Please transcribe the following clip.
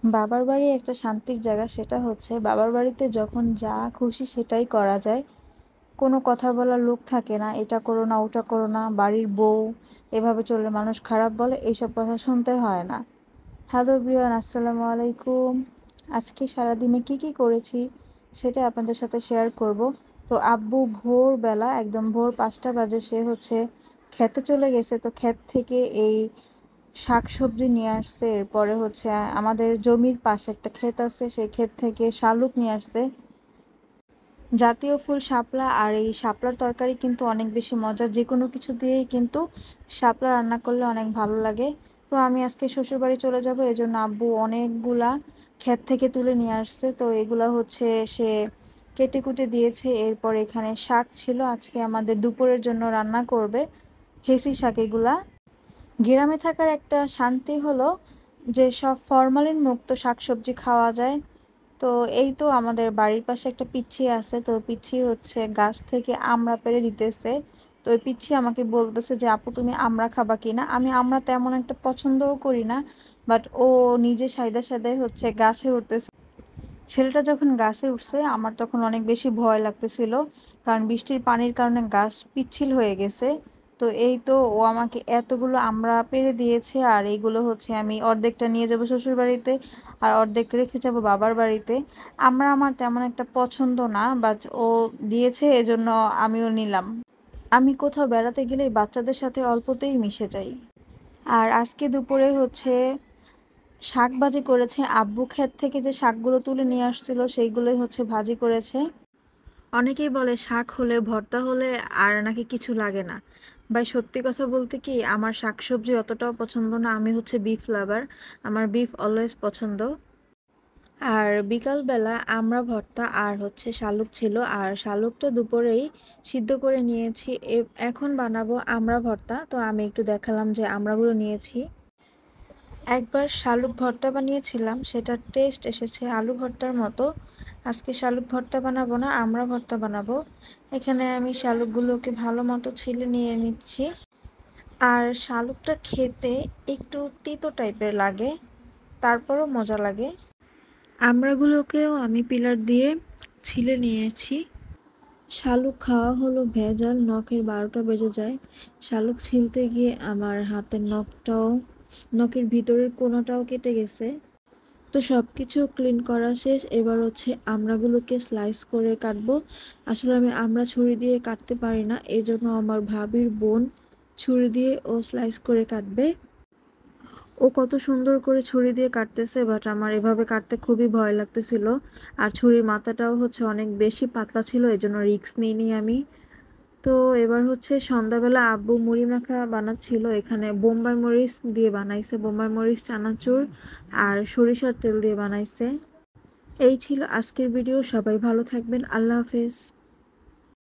বাবার বাড়ি একটা শান্তির জায়গা, সেটা হচ্ছে বাবার বাড়িতে যখন যা খুশি সেটাই করা যায়। কোনো কথা বলার লোক থাকে না, এটা করো না ওটা করো না, বাড়ির বউ এভাবে চললে মানুষ খারাপ বলে, এইসব কথা শুনতে হয় না। হ্যালো ব্রিয়ান, আসসালামু আলাইকুম। আজকে সারাদিনে কি করেছি সেটা আপনাদের সাথে শেয়ার করব। তো আব্বু ভোরবেলা একদম ভোর 5টা বাজে সে হচ্ছে খেতে চলে গেছে। তো ক্ষেত থেকে এই শাকসবজি নিয়ে আসছে। এরপরে হচ্ছে আমাদের জমির পাশে একটা ক্ষেত আছে, সেই ক্ষেত থেকে শালুক নিয়ে আসছে। জাতীয় ফুল শাপলা, আর এই শাপলার তরকারি কিন্তু অনেক বেশি মজা, যে কোনো কিছু দিয়েই কিন্তু শাপলা রান্না করলে অনেক ভালো লাগে। তো আমি আজকে শ্বশুরবাড়ি চলে যাব, এই জন্য আব্বু অনেকগুলা ক্ষেত থেকে তুলে নিয়ে আসছে। তো এগুলা হচ্ছে সে কেটে কুটে দিয়েছে। এরপর এখানে শাক ছিল, আজকে আমাদের দুপুরের জন্য রান্না করবে হেসি শাক এগুলা। গ্রামে থাকার একটা শান্তি হলো যে সব ফরমালিন মুক্ত শাকসবজি খাওয়া যায়। তো এই তো আমাদের বাড়ির পাশে একটা পিচ্ছি আছে, তো পিচ্ছি হচ্ছে গাছ থেকে আমড়া পেড়ে দিতেছে। তো ওই পিচ্ছি আমাকে বলতেছে যে আপু তুমি আমড়া খাবা কিনা। আমি আমড়া তেমন একটা পছন্দও করি না, বাট ও নিজে সাইদা সাইদাই হচ্ছে গাছে উঠতেছে। ছেলেটা যখন গাছে উঠছে আমার তখন অনেক বেশি ভয় লাগতেছিল, কারণ বৃষ্টির পানির কারণে গাছ পিচ্ছিল হয়ে গেছে। তো এই তো ও আমাকে এতগুলো আমড়া পেড়ে দিয়েছে, আর এইগুলো হচ্ছে আমি অর্ধেকটা নিয়ে যাব শ্বশুর বাড়িতে, আর অর্ধেক রেখে যাব বাবার বাড়িতে। আমরা আমার তেমন একটা পছন্দ না, বাট ও দিয়েছে এজন্য আমিও নিলাম। আমি কোথাও বেড়াতে গেলেই বাচ্চাদের সাথে অল্পতেই মিশে যাই। আর আজকে দুপুরে হচ্ছে শাক ভাজি করেছে আব্বু, ক্ষেত থেকে যে শাকগুলো তুলে নিয়ে আসছিল সেইগুলোই হচ্ছে ভাজি করেছে। অনেকেই বলে শাক হলে ভর্তা হলে আর নাকি কিছু লাগে না। ভাই সত্যি কথা বলতে কি, আমার শাকসবজি অতটাও পছন্দ না। আমি হচ্ছে বিফ লাভার, আমার বিফ অলওয়েজ পছন্দ। আর বিকালবেলা আমরা ভর্তা আর হচ্ছে শালুক ছিল, আর শালুকটা দুপুরেই সিদ্ধ করে নিয়েছি। এখন বানাবো আমরা ভর্তা। তো আমি একটু দেখালাম যে আমড়াগুলো নিয়েছি। একবার শালুক ভর্তা বানিয়েছিলাম, সেটার টেস্ট এসেছে আলু ভর্তার মতো। আজকে শালুক ভর্তা বানাবো না, আমরা ভর্তা বানাবো। এখানে আমি শালুকগুলোকে ভালো মতো ছিলে নিয়ে নিচ্ছি। আর শালুকটা খেতে একটু তিতো টাইপের লাগে, তারপরও মজা লাগে। আমড়াগুলোকেও আমি পিলার দিয়ে ছিলে নিয়েছি। শালুক খাওয়া হলো ভেজাল, নখের 12টা বেজে যায়। শালুক ছিলতে গিয়ে আমার হাতের নখটাও, নখের ভিতরের কোণাটাও কেটে গেছে। তো সব কিছু ক্লিন করা শেষ, এবার হচ্ছে আমড়াগুলোকে স্লাইস করে কাটবো। আসলে আমি আমড়া ছুরি দিয়ে কাটতে পারি না, এই জন্য আমার ভাবির বোন ছুরি দিয়ে ও স্লাইস করে কাটবে। ও কত সুন্দর করে ছুরি দিয়ে কাটতেছে, বাট আমার এভাবে কাটতে খুবই ভয় লাগতেছিল। আর ছুরির মাথাটাও হচ্ছে অনেক বেশি পাতলা ছিল, এই জন্য রিস্ক নিইনি আমি। তো এবার হচ্ছে সন্ধ্যাবেলা আব্বু মুড়ি মাখা বানাচ্ছিল, এখানে বোম্বাই মরিচ দিয়ে বানাইছে, বোম্বাই মরিচ চানাচুর আর সরিষার তেল দিয়ে বানাইছে। এই ছিল আজকের ভিডিও, সবাই ভালো থাকবেন, আল্লাহ হাফেজ।